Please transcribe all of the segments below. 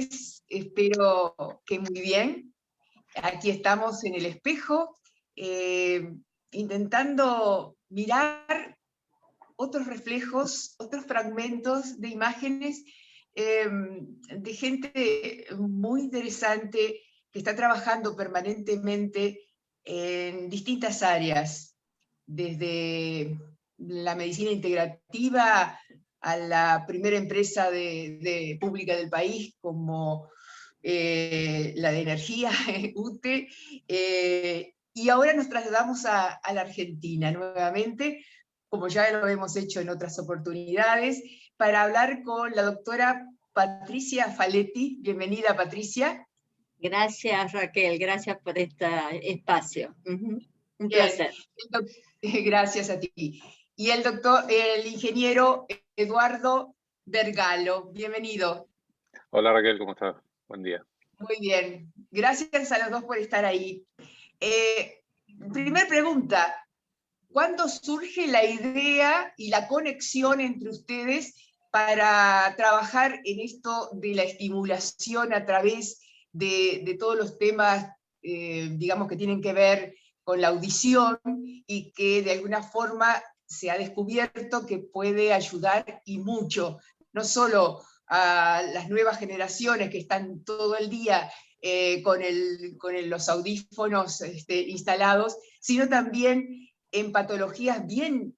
tardes, espero que muy bien. Aquí estamos en el espejo, intentando mirar otros reflejos, otros fragmentos de imágenes de gente muy interesante que está trabajando permanentemente en distintas áreas, desde la medicina integrativa a la primera empresa pública del país como la de energía, UTE, y ahora nos trasladamos a la Argentina nuevamente, como ya lo hemos hecho en otras oportunidades, para hablar con la doctora Patricia Faletti. Bienvenida, Patricia. Gracias, Raquel, gracias por este espacio. Un placer. Gracias a ti. Y el ingeniero Eduardo Vergalo. Bienvenido. Hola Raquel, ¿cómo estás? Buen día. Muy bien. Gracias a los dos por estar ahí. Primer pregunta. ¿Cuándo surge la idea y la conexión entre ustedes para trabajar en esto de la estimulación a través de todos los temas, digamos, que tienen que ver con la audición y que de alguna forma se ha descubierto que puede ayudar y mucho, no solo a las nuevas generaciones que están todo el día con los audífonos instalados, sino también en patologías bien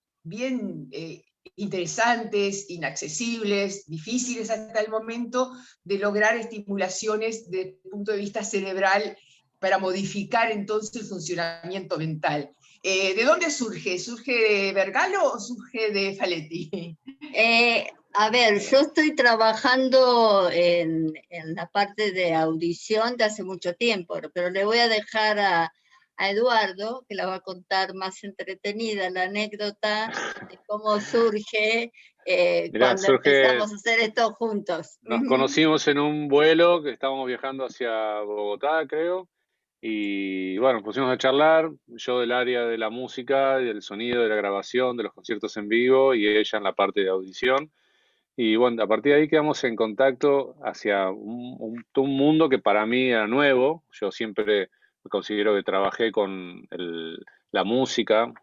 interesantes, inaccesibles, difíciles hasta el momento de lograr estimulaciones desde el punto de vista cerebral para modificar entonces el funcionamiento mental. ¿De dónde surge? ¿Surge de Vergalo o surge de Faletti? A ver, yo estoy trabajando en la parte de audición de hace mucho tiempo, pero le voy a dejar a Eduardo, que la va a contar más entretenida, la anécdota de cómo surge cuando empezamos a hacer esto juntos. Nos conocimos en un vuelo que estábamos viajando hacia Bogotá, creo, y bueno, nos pusimos a charlar, yo del área de la música, del sonido, de la grabación, de los conciertos en vivo, y ella en la parte de audición. Y bueno, a partir de ahí quedamos en contacto hacia un mundo que para mí era nuevo. Yo siempre me considero que trabajé con la música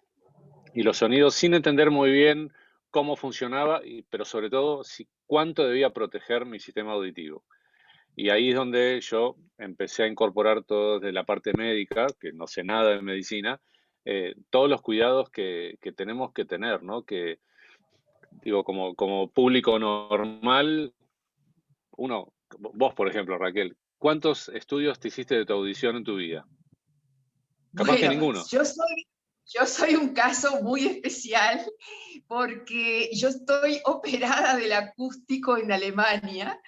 y los sonidos sin entender muy bien cómo funcionaba, pero sobre todo cuánto debía proteger mi sistema auditivo. Y ahí es donde yo empecé a incorporar todo desde la parte médica, que no sé nada de medicina, todos los cuidados que tenemos que tener, ¿no? Que, digo, como público normal, vos por ejemplo, Raquel, ¿cuántos estudios te hiciste de tu audición en tu vida? Capaz que ninguno. Yo soy un caso muy especial porque yo estoy operada del acústico en Alemania,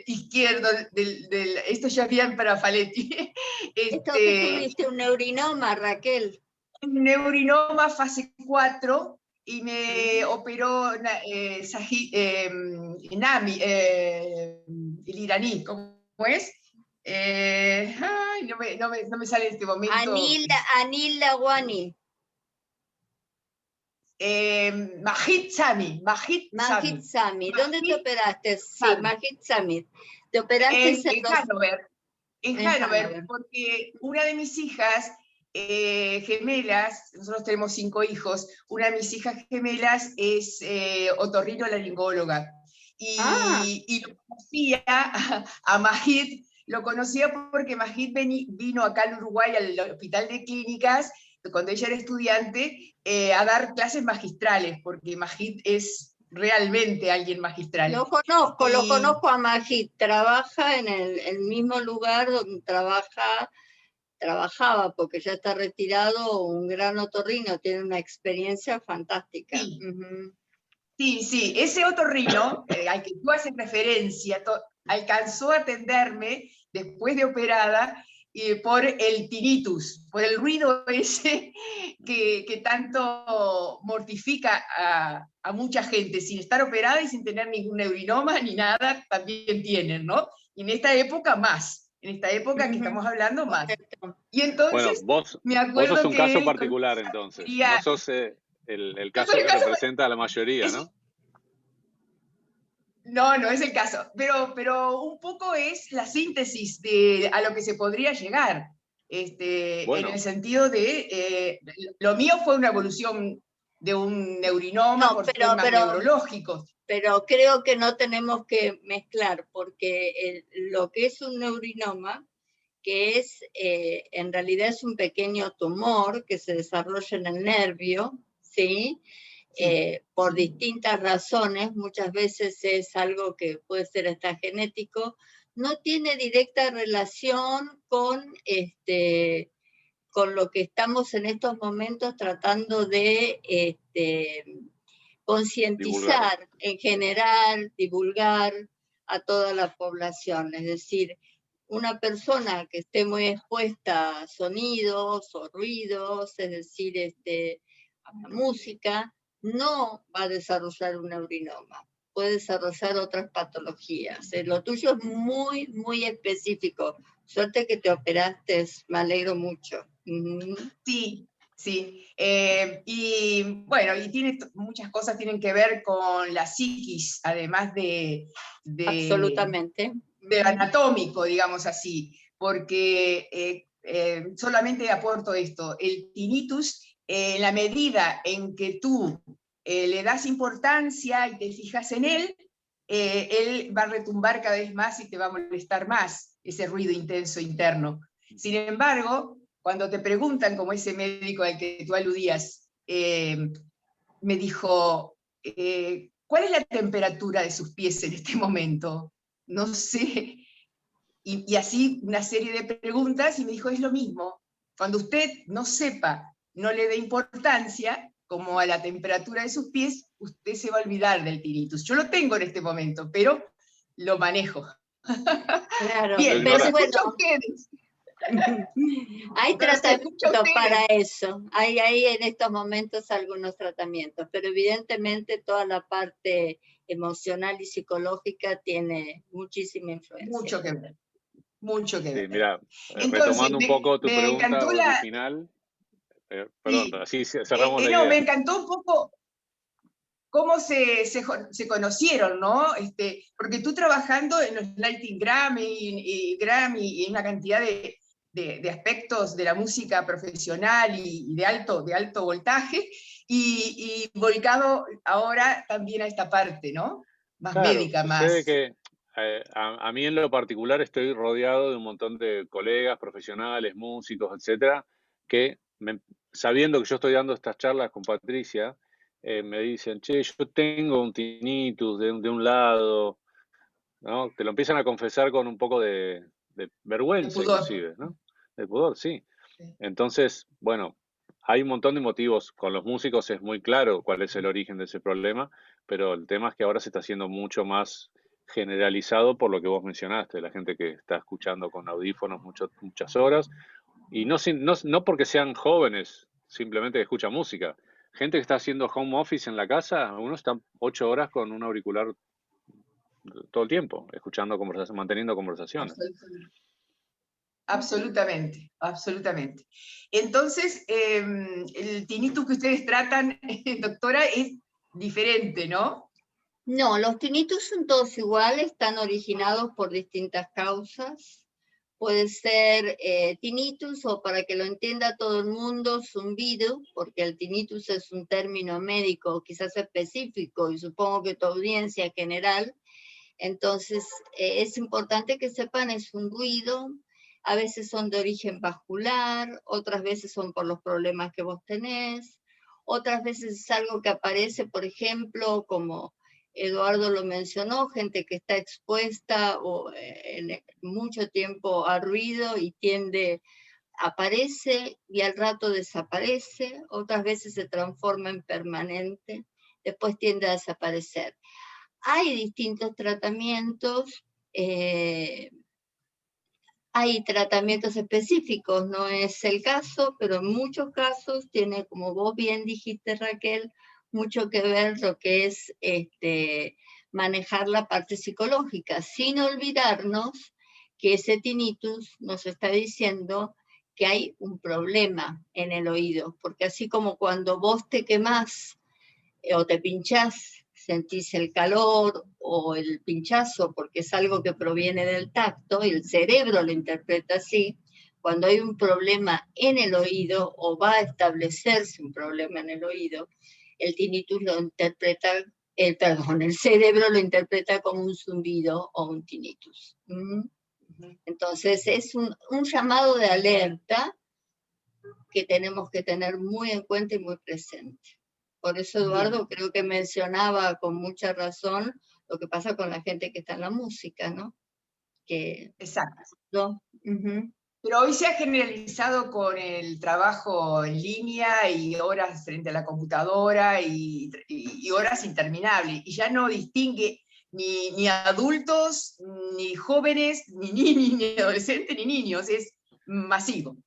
izquierdo, esto ya bien para Faletti. Esto que tuviste un neurinoma, Raquel. Un neurinoma fase 4 y me operó Nami, el iraní, ¿cómo es? Ay, no me sale en este momento. Anil Lawani. Majid Sami. ¿Dónde te operaste? Sí, Majid Sami. ¿Te operaste en Hannover? En Hannover, porque una de mis hijas gemelas, nosotros tenemos 5 hijos, una de mis hijas gemelas es otorrinolaringóloga. Y lo conocía a Majid, lo conocía porque Majid vino acá al Uruguay al Hospital de Clínicas, cuando ella era estudiante, a dar clases magistrales, porque Majid es realmente alguien magistral. Lo conozco a Majid, trabaja en el mismo lugar donde trabajaba, porque ya está retirado, un gran otorrino, tiene una experiencia fantástica. Sí, sí, ese otorrino al que tú haces referencia, alcanzó a atenderme después de operada por el tinnitus, por el ruido ese que tanto mortifica a mucha gente, sin estar operada y sin tener ningún neurinoma ni nada, también tienen, ¿no? Y en esta época más, en esta época que estamos hablando más. Y entonces, bueno, me acuerdo vos sos un que caso particular entonces, no sos el caso que representa a la mayoría, ¿no? No, no es el caso, pero un poco es la síntesis a lo que se podría llegar, en el sentido de, lo mío fue una evolución de un neurinoma No, por temas neurológicos. pero creo que no tenemos que mezclar, porque lo que es un neurinoma, que es, en realidad es un pequeño tumor que se desarrolla en el nervio, ¿sí? Por distintas razones, muchas veces es algo que puede ser hasta genético, no tiene directa relación con lo que estamos en estos momentos tratando de concientizar en general, divulgar a toda la población. Es decir, una persona que esté muy expuesta a sonidos o ruidos, es decir, a la música, no va a desarrollar un neurinoma, puede desarrollar otras patologías. Lo tuyo es muy, muy específico. Suerte que te operaste, me alegro mucho. Sí, sí. Y bueno, y muchas cosas tienen que ver con la psiquis, además Absolutamente. de anatómico, digamos así, porque solamente aporto esto, el tinnitus, en la medida en que tú le das importancia y te fijas en él va a retumbar cada vez más y te va a molestar más ese ruido intenso interno. Sin embargo, cuando te preguntan, como ese médico al que tú aludías, me dijo, ¿cuál es la temperatura de sus pies en este momento? No sé. Y así una serie de preguntas y me dijo, es lo mismo. Cuando usted no sepa, no le dé importancia, como a la temperatura de sus pies, usted se va a olvidar del tinnitus. Yo lo tengo en este momento, pero lo manejo. Claro, Bien, pero los escucho a bueno, ustedes. hay Los escucho a tratamientos para ustedes. eso, hay en estos momentos algunos tratamientos, pero evidentemente toda la parte emocional y psicológica tiene muchísima influencia. Mucho que ver. Mucho que Sí, ver. mira, Entonces, retomando un poco tu me pregunta encantó original, perdón, sí, así cerramos la no, me idea. encantó un poco cómo se conocieron, ¿no? Porque tú trabajando en los Latin Grammy y en una cantidad de aspectos de la música profesional y de alto voltaje, y volcado ahora también a esta parte, ¿no? Más Claro, médica, sucede más... que a mí en lo particular estoy rodeado de un montón de colegas, profesionales, músicos, etcétera, que sabiendo que yo estoy dando estas charlas con Patricia, me dicen, che, yo tengo un tinnitus de un lado, ¿no? Te lo empiezan a confesar con un poco de de vergüenza pudor. inclusive, ¿no? De pudor, sí. Entonces, bueno, hay un montón de motivos. Con los músicos es muy claro cuál es el origen de ese problema, pero el tema es que ahora se está haciendo mucho más generalizado por lo que vos mencionaste, la gente que está escuchando con audífonos muchas horas, y no porque sean jóvenes, simplemente que escuchan música. Gente que está haciendo home office en la casa, uno está 8 horas con un auricular todo el tiempo, escuchando conversaciones, manteniendo conversaciones. Absolutamente, absolutamente. Entonces, el tinnitus que ustedes tratan, doctora, es diferente, ¿no? No, los tinnitus son todos iguales, están originados por distintas causas. Puede ser tinnitus, o para que lo entienda todo el mundo, zumbido, porque el tinnitus es un término médico quizás específico y supongo que tu audiencia en general. Entonces, es importante que sepan, es un ruido, a veces son de origen vascular, otras veces son por los problemas que vos tenés, otras veces es algo que aparece, por ejemplo, como Eduardo lo mencionó, gente que está expuesta en mucho tiempo a ruido y aparece y al rato desaparece, otras veces se transforma en permanente, después tiende a desaparecer. Hay distintos tratamientos, hay tratamientos específicos, no es el caso, pero en muchos casos tiene, como vos bien dijiste, Raquel, mucho que ver lo que es manejar la parte psicológica, sin olvidarnos que ese tinnitus nos está diciendo que hay un problema en el oído, porque así como cuando vos te quemás o te pinchás, sentís el calor o el pinchazo, porque es algo que proviene del tacto, y el cerebro lo interpreta así. Cuando hay un problema en el oído o va a establecerse un problema en el oído, el tinnitus lo interpreta, el cerebro lo interpreta como un zumbido o un tinnitus. Entonces es un llamado de alerta que tenemos que tener muy en cuenta y muy presente. Por eso Eduardo creo que mencionaba con mucha razón lo que pasa con la gente que está en la música, ¿no? Exacto. ¿No? Pero hoy se ha generalizado con el trabajo en línea y horas frente a la computadora y horas interminables, y ya no distingue ni adultos, ni jóvenes, ni niños, ni adolescentes, ni niños, es masivo.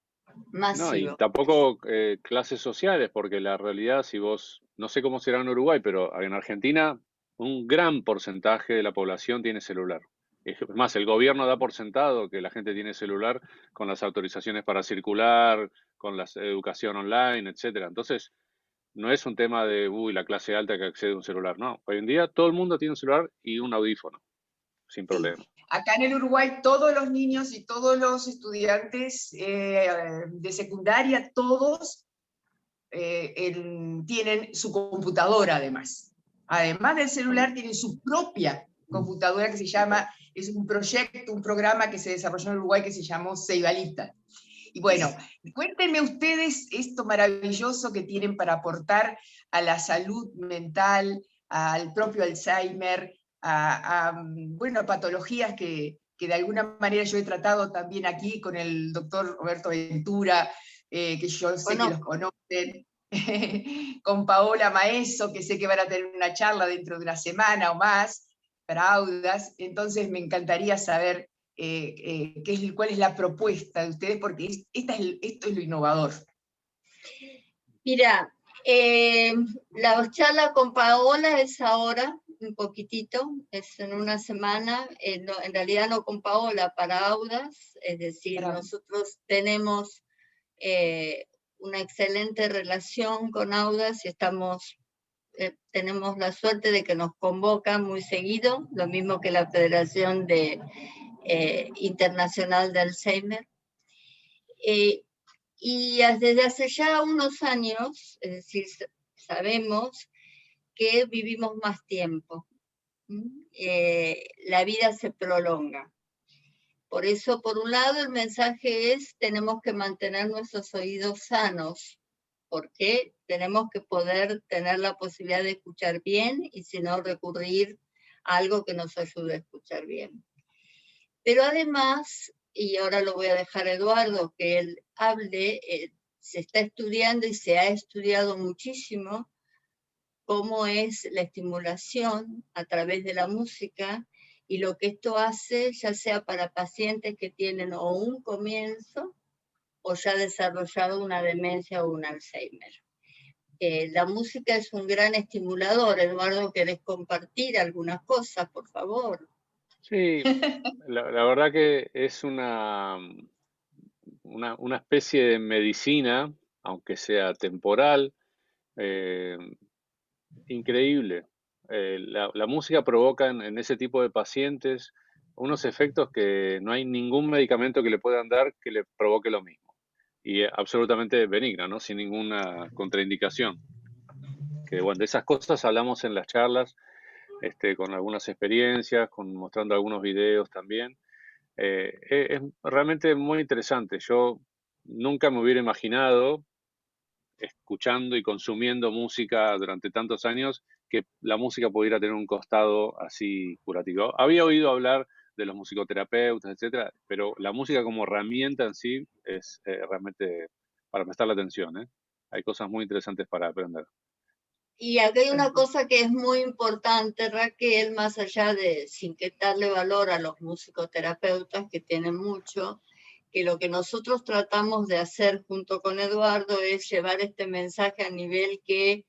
No, y tampoco clases sociales, porque la realidad, si vos, no sé cómo será en Uruguay, pero en Argentina un gran porcentaje de la población tiene celular. Es más, el gobierno da por sentado que la gente tiene celular con las autorizaciones para circular, con la educación online, etcétera. Entonces, no es un tema de, la clase alta que accede a un celular, no. Hoy en día todo el mundo tiene un celular y un audífono, sin problema. Sí. Acá en el Uruguay todos los niños y todos los estudiantes de secundaria, todos tienen su computadora además. Además del celular tienen su propia computadora que se llama, es un proyecto, un programa que se desarrolló en Uruguay que se llamó Ceibalita. Y bueno, cuéntenme ustedes esto maravilloso que tienen para aportar a la salud mental, al propio Alzheimer, bueno, patologías que de alguna manera yo he tratado también aquí con el doctor Roberto Ventura, que yo sé que los conocen, con Paola Maeso, que sé que van a tener una charla dentro de una semana o más, para Audas. Entonces me encantaría saber cuál es la propuesta de ustedes, porque esto es lo innovador. Mira, la charla con Paola es ahora, un poquitito, es en una semana, en realidad no con Paola, para Audas, es decir, nosotros tenemos una excelente relación con Audas y tenemos la suerte de que nos convocan muy seguido, lo mismo que la Federación Internacional de Alzheimer. Y desde hace ya unos años, es decir, sabemos que vivimos más tiempo. La vida se prolonga. Por eso, por un lado, el mensaje es, tenemos que mantener nuestros oídos sanos, porque tenemos que poder tener la posibilidad de escuchar bien y si no recurrir a algo que nos ayude a escuchar bien. Pero además, y ahora lo voy a dejar a Eduardo que él hable, se está estudiando y se ha estudiado muchísimo cómo es la estimulación a través de la música y lo que esto hace, ya sea para pacientes que tienen o un comienzo o ya desarrollado una demencia o un Alzheimer. La música es un gran estimulador. Eduardo, ¿querés compartir algunas cosas, por favor? Sí, la verdad que es una especie de medicina, aunque sea temporal, increíble. La música provoca en ese tipo de pacientes unos efectos que no hay ningún medicamento que le puedan dar que le provoque lo mismo. Y absolutamente benigna, ¿no? Sin ninguna contraindicación. Que bueno, de esas cosas hablamos en las charlas, con algunas experiencias, mostrando algunos videos también. Es realmente muy interesante. Yo nunca me hubiera imaginado, escuchando y consumiendo música durante tantos años, que la música pudiera tener un costado así curativo. Había oído hablar de los musicoterapeutas, etcétera, pero la música como herramienta en sí es realmente para prestar la atención, ¿eh? Hay cosas muy interesantes para aprender. Y acá hay una cosa que es muy importante, Raquel, más allá de, sin que darle valor a los musicoterapeutas, que tienen mucho, que lo que nosotros tratamos de hacer junto con Eduardo es llevar este mensaje a nivel que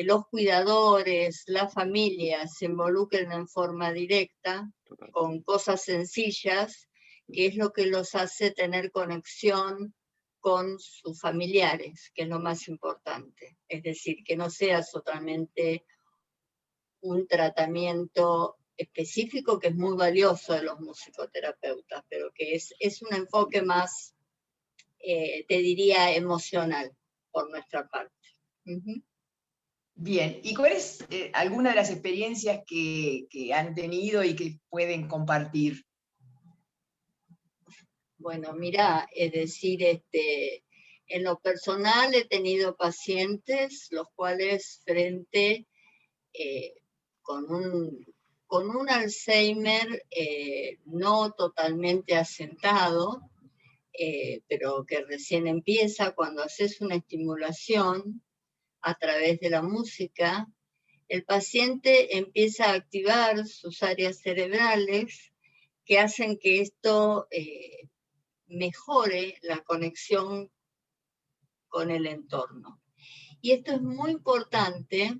los cuidadores, la familia se involucren en forma directa, con cosas sencillas, que es lo que los hace tener conexión con sus familiares, que es lo más importante. Es decir, que no sea solamente un tratamiento específico que es muy valioso de los musicoterapeutas, pero que es un enfoque más, te diría, emocional por nuestra parte. Bien, ¿y cuál es alguna de las experiencias que han tenido y que pueden compartir? Bueno, mira, es decir, en lo personal he tenido pacientes los cuales con un Alzheimer no totalmente asentado, pero que recién empieza, cuando haces una estimulación a través de la música, el paciente empieza a activar sus áreas cerebrales que hacen que esto mejore la conexión con el entorno. Y esto es muy importante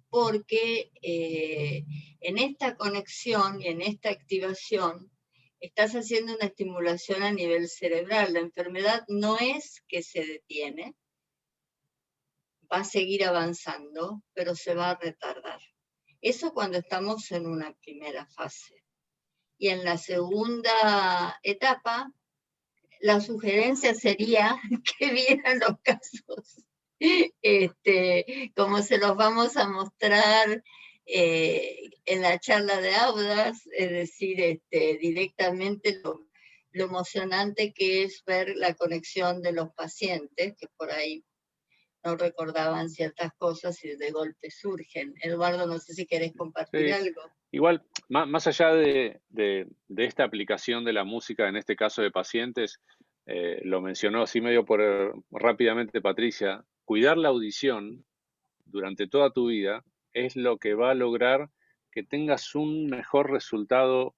porque en esta conexión y en esta activación estás haciendo una estimulación a nivel cerebral. La enfermedad no es que se detiene, va a seguir avanzando, pero se va a retardar. Eso cuando estamos en una primera fase. Y en la segunda etapa, la sugerencia sería que vieran los casos, como se los vamos a mostrar en la charla de Audas, es decir, directamente lo emocionante que es ver la conexión de los pacientes, que por ahí no recordaban ciertas cosas y de golpe surgen. Eduardo, no sé si querés compartir Sí, algo. igual, más allá de esta aplicación de la música, en este caso de pacientes, lo mencionó así medio rápidamente Patricia, cuidar la audición durante toda tu vida es lo que va a lograr que tengas un mejor resultado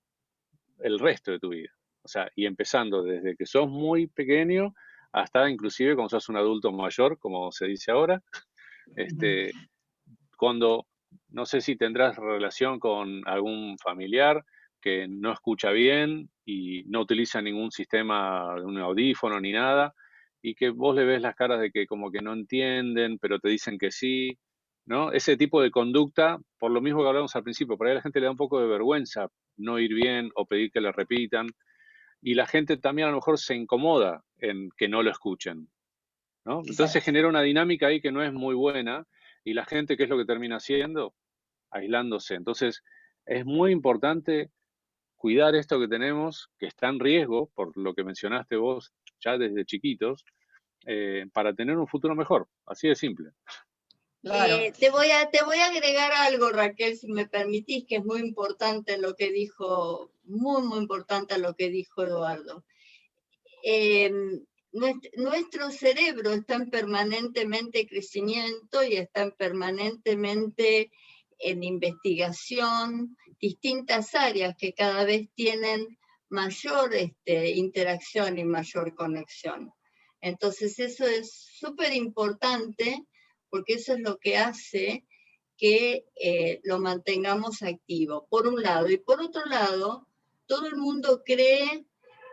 el resto de tu vida. O sea, y empezando desde que sos muy pequeño hasta inclusive cuando sos un adulto mayor, como se dice ahora, cuando no sé si tendrás relación con algún familiar que no escucha bien y no utiliza ningún sistema de un audífono ni nada, y que vos le ves las caras de que como que no entienden, pero te dicen que sí, ¿no? Ese tipo de conducta, por lo mismo que hablamos al principio, por ahí a la gente le da un poco de vergüenza no ir bien o pedir que le repitan, y la gente también a lo mejor se incomoda en que no lo escuchen, ¿no? Entonces Exacto. genera una dinámica ahí que no es muy buena, y la gente, ¿qué es lo que termina haciendo? Aislándose. Entonces, es muy importante cuidar esto que tenemos, que está en riesgo, por lo que mencionaste vos ya desde chiquitos, para tener un futuro mejor. Así de simple. Claro. Te voy a agregar algo, Raquel, si me permitís, que es muy importante lo que dijo, muy importante lo que dijo Eduardo. Nuestro cerebro está en permanentemente crecimiento y está permanentemente en investigación, distintas áreas que cada vez tienen mayor interacción y mayor conexión. Entonces eso es súper importante porque eso es lo que hace que lo mantengamos activo, por un lado. Y por otro lado, todo el mundo cree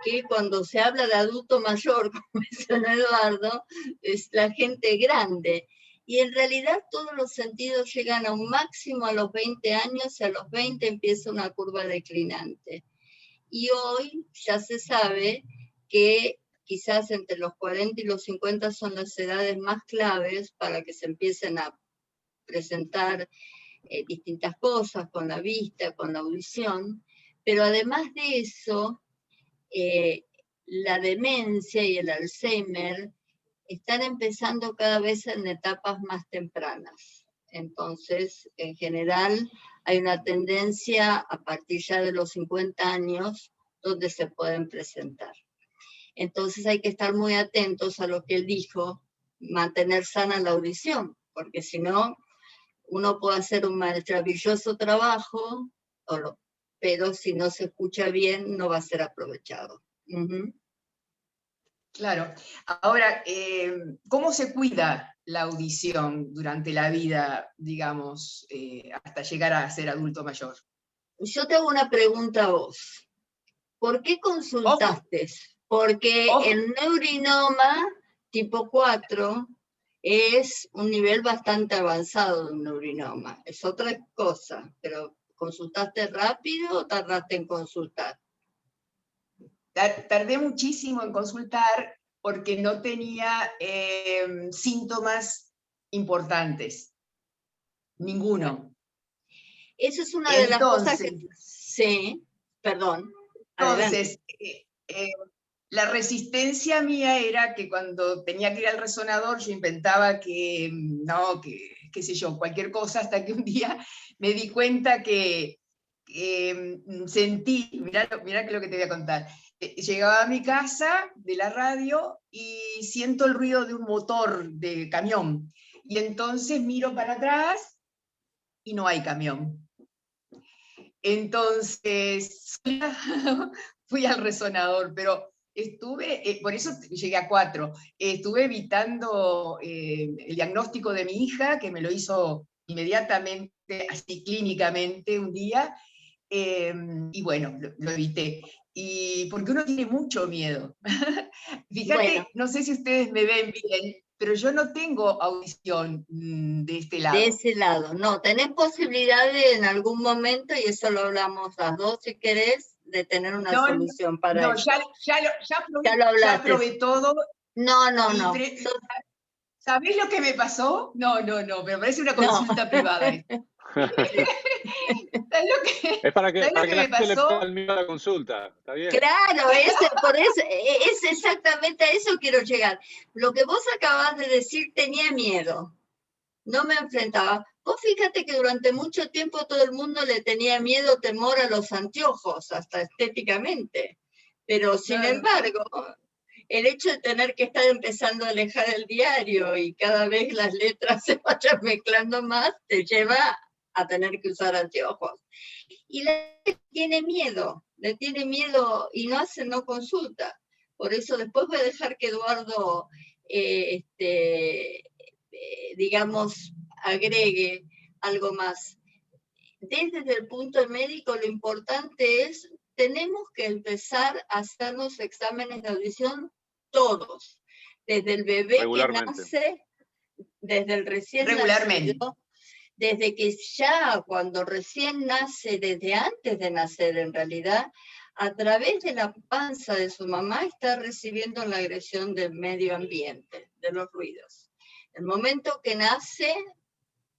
que cuando se habla de adulto mayor, como mencionó Eduardo, es la gente grande. Y en realidad todos los sentidos llegan a un máximo a los 20 años y a los 20 empieza una curva declinante. Y hoy ya se sabe que quizás entre los 40 y los 50 son las edades más claves para que se empiecen a presentar distintas cosas con la vista, con la audición, pero además de eso, la demencia y el Alzheimer están empezando cada vez en etapas más tempranas. Entonces, en general, hay una tendencia a partir ya de los 50 años donde se pueden presentar. Entonces hay que estar muy atentos a lo que él dijo, mantener sana la audición, porque si no, uno puede hacer un maravilloso trabajo, pero si no se escucha bien, no va a ser aprovechado. Claro. Ahora, ¿cómo se cuida la audición durante la vida, digamos, hasta llegar a ser adulto mayor? Yo te hago una pregunta a vos. ¿Por qué consultaste? Porque Ojo. el neurinoma tipo 4 es un nivel bastante avanzado de un neurinoma. Es otra cosa, pero ¿consultaste rápido o tardaste en consultar? Tardé muchísimo en consultar porque no tenía síntomas importantes, ninguno. Esa es una de las cosas que... Sí, perdón, entonces la resistencia mía era que cuando tenía que ir al resonador yo inventaba que, no, que qué sé yo, cualquier cosa, hasta que un día me di cuenta que sentí, mirá que lo que te voy a contar, llegaba a mi casa de la radio y siento el ruido de un motor de camión, y entonces miro para atrás y no hay camión. Entonces fui al resonador, pero estuve, por eso llegué a 4, estuve evitando el diagnóstico de mi hija, que me lo hizo inmediatamente, así clínicamente un día, y bueno, lo evité. Y porque uno tiene mucho miedo. Fíjate, bueno, no sé si ustedes me ven bien, pero yo no tengo audición de este lado. De ese lado, no, tenés posibilidad de en algún momento, y eso lo hablamos las dos si querés, de tener una solución para eso. Ya lo probé todo. No. ¿Sabés lo que me pasó? No, pero parece una consulta privada. Es para que la gente le ponga el miedo a la consulta, ¿está bien? Claro, por eso, es exactamente a eso quiero llegar. Lo que vos acabas de decir, tenía miedo, no me enfrentaba. Vos fíjate que durante mucho tiempo todo el mundo le tenía miedo, temor a los anteojos, hasta estéticamente. Pero sin embargo, el hecho de tener que estar empezando a alejar el diario y cada vez las letras se vayan mezclando más, te lleva a tener que usar anteojos. Y la gente le tiene miedo y no consulta. Por eso después voy a dejar que Eduardo, digamos, agregue algo más. Desde el punto médico, lo importante es, tenemos que empezar a hacernos exámenes de audición todos, desde el bebé que nace, desde el recién nacido, desde que ya cuando recién nace, desde antes de nacer en realidad, a través de la panza de su mamá está recibiendo la agresión del medio ambiente, de los ruidos. El momento que nace,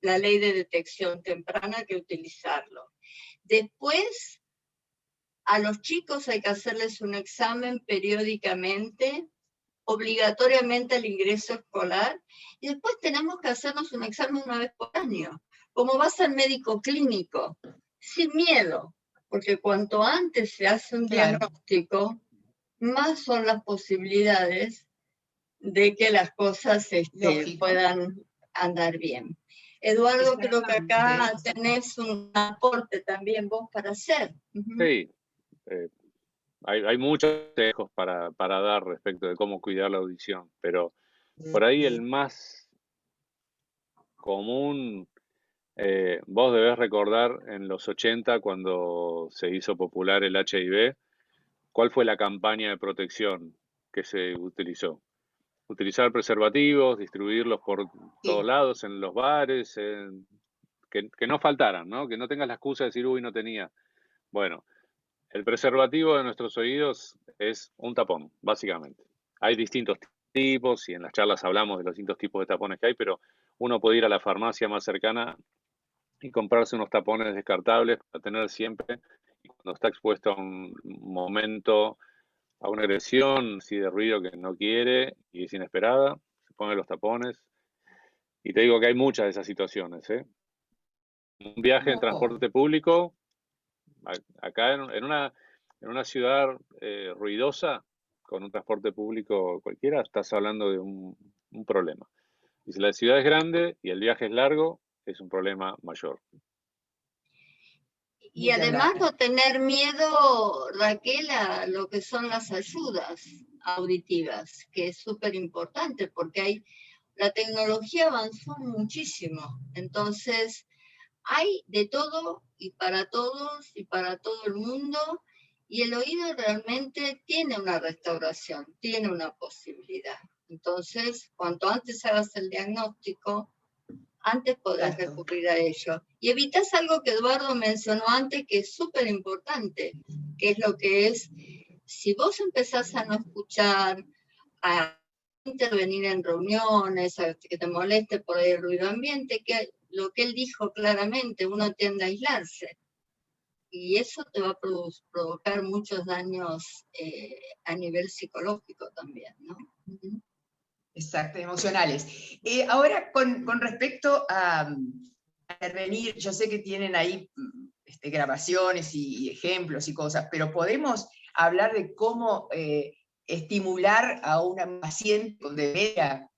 la ley de detección temprana hay que utilizarlo. Después, a los chicos hay que hacerles un examen periódicamente, obligatoriamente al ingreso escolar, y después tenemos que hacernos un examen una vez por año, como vas al médico clínico, sin miedo, porque cuanto antes se hace un diagnóstico, más son las posibilidades de que las cosas puedan andar bien. Eduardo, creo que acá tenés un aporte también vos para hacer. Sí, hay muchos consejos para dar respecto de cómo cuidar la audición, pero por ahí el más común, vos debés recordar en los 80 cuando se hizo popular el HIV, ¿cuál fue la campaña de protección que se utilizó? Utilizar preservativos, distribuirlos por todos lados, en los bares, que no faltaran, ¿no? Que no tengas la excusa de decir, uy, no tenía. Bueno, el preservativo de nuestros oídos es un tapón, básicamente. Hay distintos tipos y en las charlas hablamos de los distintos tipos de tapones que hay, pero uno puede ir a la farmacia más cercana y comprarse unos tapones descartables para tener siempre, y cuando está expuesto a un momento, a una agresión, sí, de ruido que no quiere y es inesperada, se pone los tapones. Y te digo que hay muchas de esas situaciones, ¿eh? Un viaje en transporte público, acá en una ciudad ruidosa, con un transporte público cualquiera, estás hablando de un problema. Y si la ciudad es grande y el viaje es largo, es un problema mayor. Y además no tener miedo, Raquel, a lo que son las ayudas auditivas, que es súper importante porque la tecnología avanzó muchísimo. Entonces, hay de todo y para todos y para todo el mundo, y el oído realmente tiene una restauración, tiene una posibilidad. Entonces, cuanto antes hagas el diagnóstico, antes podés Exacto. recurrir a ello. Y evitas algo que Eduardo mencionó antes, que es súper importante, que es lo que es, si vos empezás a no escuchar, a intervenir en reuniones, a que te moleste por el ruido ambiente, que lo que él dijo claramente, uno tiende a aislarse. Y eso te va a provocar muchos daños a nivel psicológico también, ¿no? Exacto, emocionales. Ahora, con respecto a intervenir, yo sé que tienen ahí grabaciones y ejemplos y cosas, pero podemos hablar de cómo estimular a una paciente con demencia.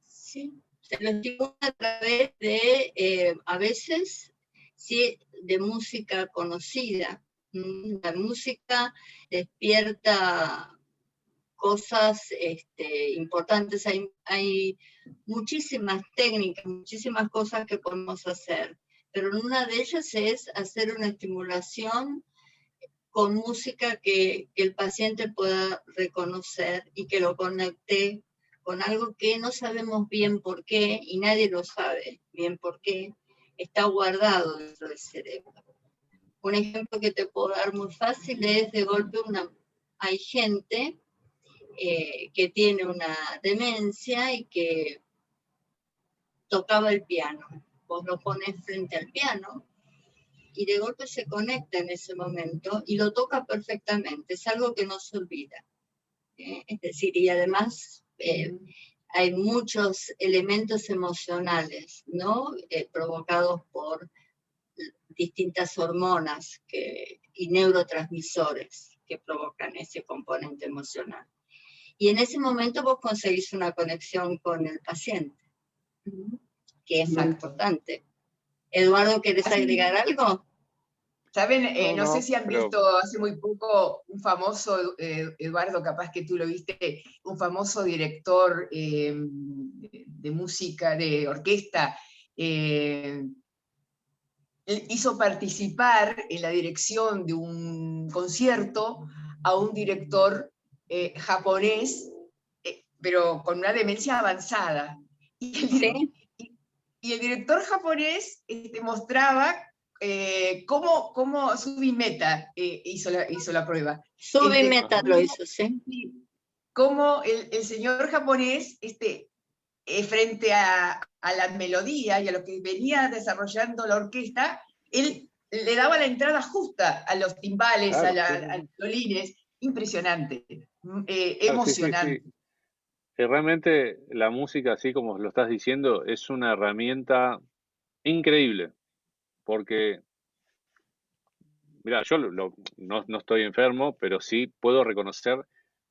Sí, se lo estimula a través de, a veces, sí, de música conocida. La música despierta cosas importantes. Hay muchísimas técnicas, muchísimas cosas que podemos hacer, pero una de ellas es hacer una estimulación con música que el paciente pueda reconocer y que lo conecte con algo que no sabemos bien por qué, y nadie lo sabe bien por qué, está guardado dentro del cerebro. Un ejemplo que te puedo dar muy fácil es, de golpe, hay gente que tiene una demencia y que tocaba el piano. Vos lo pones frente al piano y de golpe se conecta en ese momento y lo toca perfectamente. Es algo que no se olvida. Es decir, y además hay muchos elementos emocionales, ¿no? Provocados por distintas hormonas y neurotransmisores que provocan ese componente emocional. Y en ese momento vos conseguís una conexión con el paciente, que es muy importante. Eduardo, ¿querés agregar algo? ¿Saben? No sé No, si han pero visto hace muy poco un famoso, Eduardo, capaz que tú lo viste, un famoso director de música, de orquesta, hizo participar en la dirección de un concierto a un director japonés, pero con una demencia avanzada. Sí. Y el director japonés mostraba cómo Subimeta hizo la prueba. Subimeta lo hizo, sí. Cómo el señor japonés, frente a la melodía y a lo que venía desarrollando la orquesta, él le daba la entrada justa a los timbales, claro, a los violines. Impresionante, claro, sí, sí, sí. emocionante. Realmente la música, así como lo estás diciendo, es una herramienta increíble, porque, mira, yo no estoy enfermo, pero sí puedo reconocer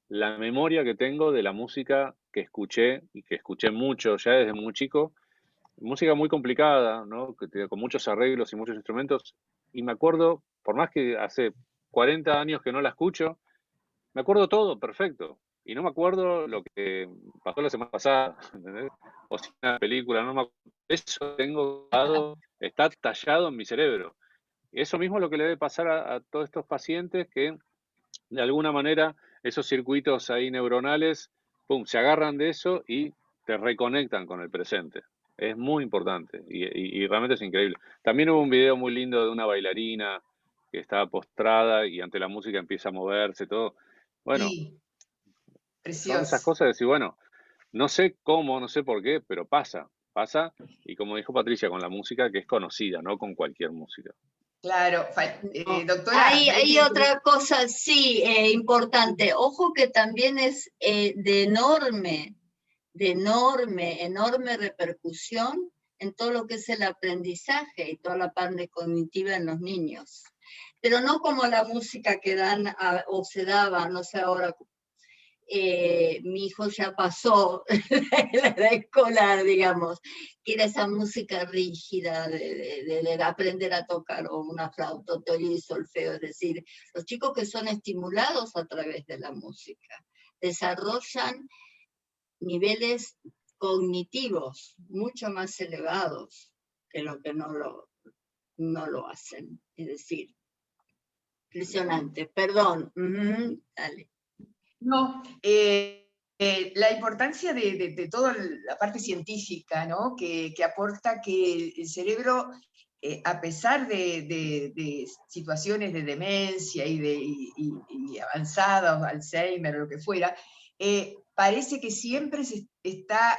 la memoria que tengo de la música que escuché, y que escuché mucho ya desde muy chico, música muy complicada, ¿no? Con muchos arreglos y muchos instrumentos, y me acuerdo, por más que hace 40 años que no la escucho, me acuerdo todo perfecto. Y no me acuerdo lo que pasó la semana pasada, ¿entendés? O si una película, no me acuerdo. Eso tengo dado, está tallado en mi cerebro. Y eso mismo es lo que le debe pasar a todos estos pacientes, que de alguna manera esos circuitos ahí neuronales, pum, se agarran de eso y te reconectan con el presente. Es muy importante y realmente es increíble. También hubo un video muy lindo de una bailarina que estaba postrada y ante la música empieza a moverse, todo. Bueno, Sí, son esas precioso. cosas de decir, bueno, no sé cómo, no sé por qué, pero pasa, y como dijo Patricia, con la música que es conocida, no con cualquier música. Claro. No. Doctora, Hay otra cosa, sí, importante. Ojo que también es de enorme repercusión en todo lo que es el aprendizaje y toda la parte cognitiva en los niños. Pero no como la música que dan o se daba, no sé ahora. Mi hijo ya pasó la edad escolar, digamos, que era esa música rígida de aprender a tocar o una flauta, otoño, solfeo, es decir, los chicos que son estimulados a través de la música desarrollan niveles cognitivos mucho más elevados que lo que no lo hacen. Es decir, impresionante. Perdón. Dale. No, la importancia de toda la parte científica, ¿no? que aporta que el cerebro, a pesar de situaciones de demencia y avanzada, Alzheimer o lo que fuera, parece que siempre se está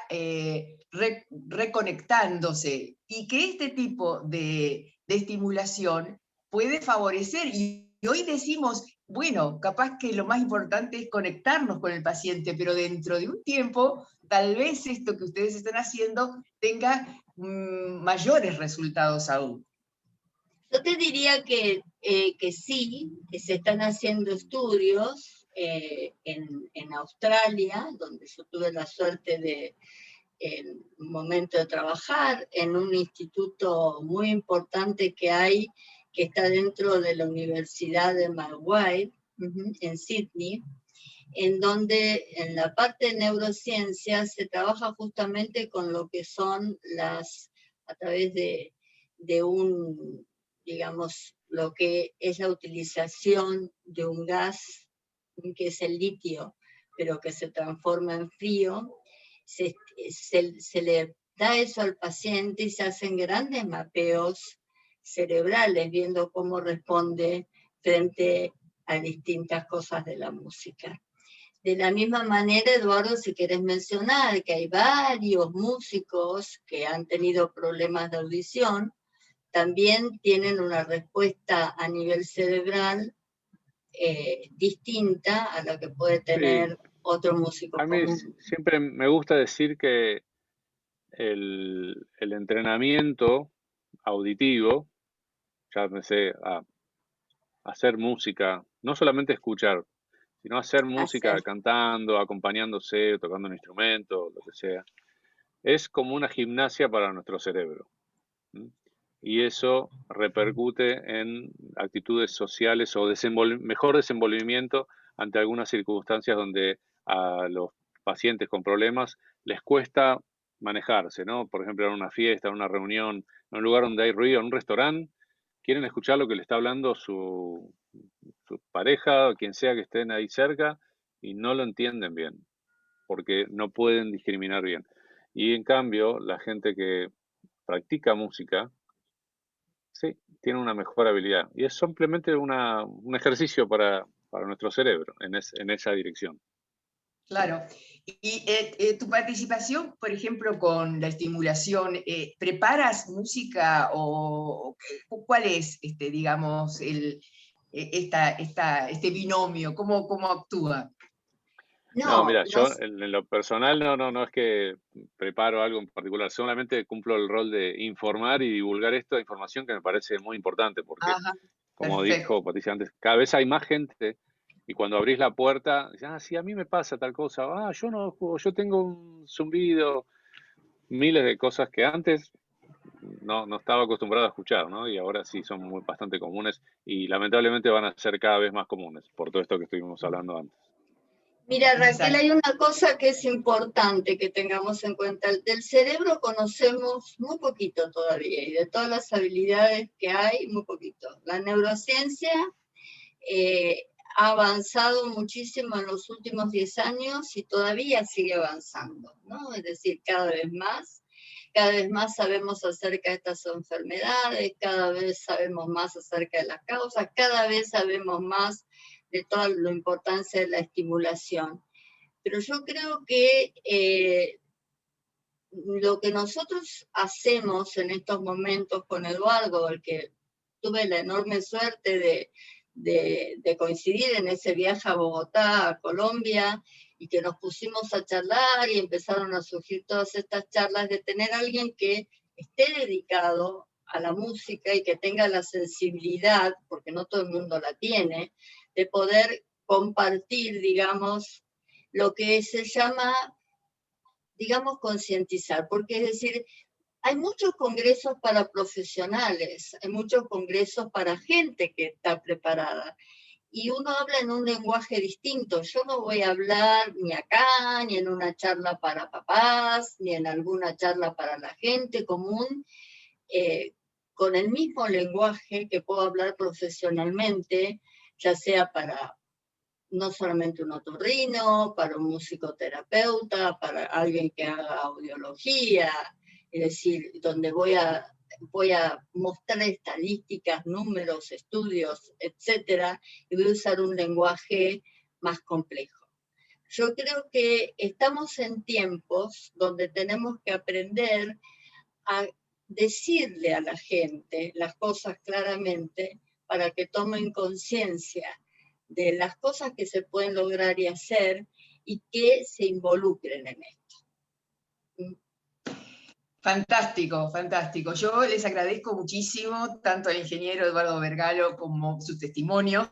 reconectándose, y que este tipo de estimulación puede favorecer, y hoy decimos, bueno, capaz que lo más importante es conectarnos con el paciente, pero dentro de un tiempo, tal vez esto que ustedes están haciendo tenga mayores resultados aún. Yo te diría que sí, que se están haciendo estudios en Australia, donde yo tuve la suerte de, en un momento de trabajar, en un instituto muy importante que hay, que está dentro de la Universidad de Macquarie, en Sydney, en donde en la parte de neurociencia se trabaja justamente con lo que son a través de un, digamos, lo que es la utilización de un gas, que es el litio, pero que se transforma en frío, se le da eso al paciente y se hacen grandes mapeos cerebrales, viendo cómo responde frente a distintas cosas de la música. De la misma manera, Eduardo, si querés mencionar que hay varios músicos que han tenido problemas de audición, también tienen una respuesta a nivel cerebral distinta a la que puede tener Sí, otro músico a mí común. siempre me gusta decir que el entrenamiento auditivo, ya me sé, a hacer música, no solamente escuchar, sino hacer música Hacer. cantando, acompañándose, tocando un instrumento, lo que sea, es como una gimnasia para nuestro cerebro. Y eso repercute en actitudes sociales o mejor desenvolvimiento ante algunas circunstancias donde a los pacientes con problemas les cuesta manejarse, ¿no? Por ejemplo, en una fiesta, en una reunión, en un lugar donde hay ruido, en un restaurante, quieren escuchar lo que le está hablando su pareja o quien sea que estén ahí cerca, y no lo entienden bien, porque no pueden discriminar bien. Y en cambio, la gente que practica música, sí, tiene una mejor habilidad. Y es simplemente un ejercicio para nuestro cerebro en esa dirección. Claro. Y tu participación, por ejemplo, con la estimulación, ¿preparas música o cuál es, digamos, este binomio? ¿Cómo actúa? No, No, mira, yo en lo personal no es que preparo algo en particular, solamente cumplo el rol de informar y divulgar esta información que me parece muy importante, porque Ajá, como perfecto. dijo Patricia antes, cada vez hay más gente, y cuando abrís la puerta, dices, ah, sí, a mí me pasa tal cosa, ah, yo no, yo tengo un zumbido, miles de cosas que antes no estaba acostumbrado a escuchar, ¿no? Y ahora sí son bastante comunes, y lamentablemente van a ser cada vez más comunes por todo esto que estuvimos hablando antes. mira, Raquel, Exacto. hay una cosa que es importante que tengamos en cuenta. Del cerebro conocemos muy poquito todavía, y de todas las habilidades que hay, muy poquito. La neurociencia ha avanzado muchísimo en los últimos 10 años y todavía sigue avanzando, ¿no? Es decir, cada vez más sabemos acerca de estas enfermedades, cada vez sabemos más acerca de las causas, cada vez sabemos más de toda la importancia de la estimulación. Pero yo creo que lo que nosotros hacemos en estos momentos con Eduardo, el que tuve la enorme suerte de coincidir en ese viaje a Bogotá, a Colombia, y que nos pusimos a charlar y empezaron a surgir todas estas charlas, de tener a alguien que esté dedicado a la música y que tenga la sensibilidad, porque no todo el mundo la tiene, de poder compartir, digamos, lo que se llama, digamos, concientizar, porque es decir, hay muchos congresos para profesionales, hay muchos congresos para gente que está preparada, y uno habla en un lenguaje distinto. Yo no voy a hablar ni acá, ni en una charla para papás, ni en alguna charla para la gente común, con el mismo lenguaje que puedo hablar profesionalmente, ya sea para no solamente un otorrino, para un musicoterapeuta, para alguien que haga audiología, es decir, donde voy a mostrar estadísticas, números, estudios, etcétera, y voy a usar un lenguaje más complejo. Yo creo que estamos en tiempos donde tenemos que aprender a decirle a la gente las cosas claramente para que tomen conciencia de las cosas que se pueden lograr y hacer y que se involucren en esto. Fantástico, fantástico. Yo les agradezco muchísimo tanto al ingeniero Eduardo Vergalo como su testimonio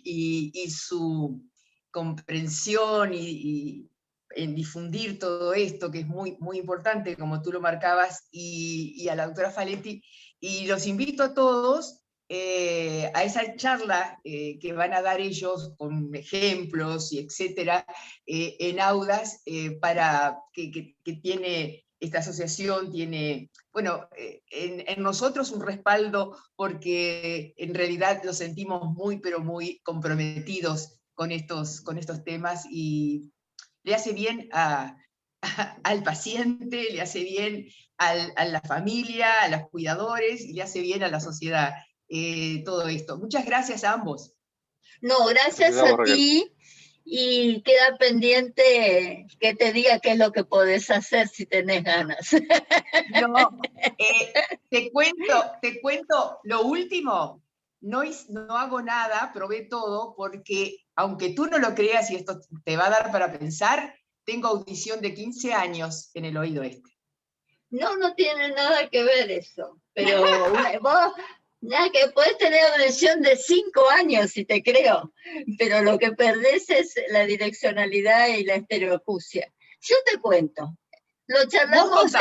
y su comprensión y en difundir todo esto, que es muy, muy importante, como tú lo marcabas, y a la doctora Faletti. Y los invito a todos a esa charla que van a dar ellos con ejemplos y etcétera, en Audas, para que tiene... Esta asociación tiene, bueno, en nosotros un respaldo porque en realidad los sentimos muy, pero muy comprometidos con estos temas y le hace bien al paciente, le hace bien a la familia, a los cuidadores y le hace bien a la sociedad todo esto. Muchas gracias a ambos. No, gracias a ti. Y queda pendiente que te diga qué es lo que podés hacer si tenés ganas. No, te cuento lo último. No hago nada, probé todo, porque aunque tú no lo creas y esto te va a dar para pensar, tengo audición de 15 años en el oído este. No tiene nada que ver eso. Pero vos, nada, que podés tener audición de 5 años, si te creo. Pero lo que perdés es la direccionalidad y la estereoacusia. Yo te cuento. Lo charlamos,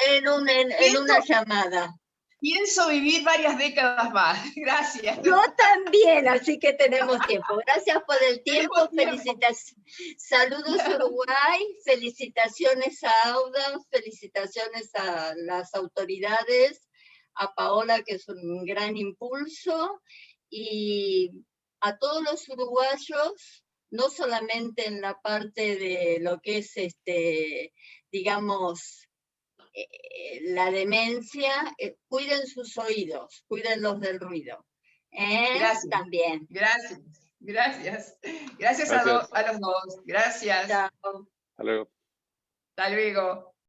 en una llamada. Pienso vivir varias décadas más. Gracias. Yo también, así que tenemos tiempo. Gracias por el tiempo. Felicitaciones. Saludos Uruguay, felicitaciones a Audas, felicitaciones a las autoridades, a Paola, que es un gran impulso, y a todos los uruguayos, no solamente en la parte de lo que es, digamos, la demencia, cuiden sus oídos, cuídenlos del ruido. Gracias. También. Gracias a los dos. Gracias. Chao. Hasta luego. Hasta luego.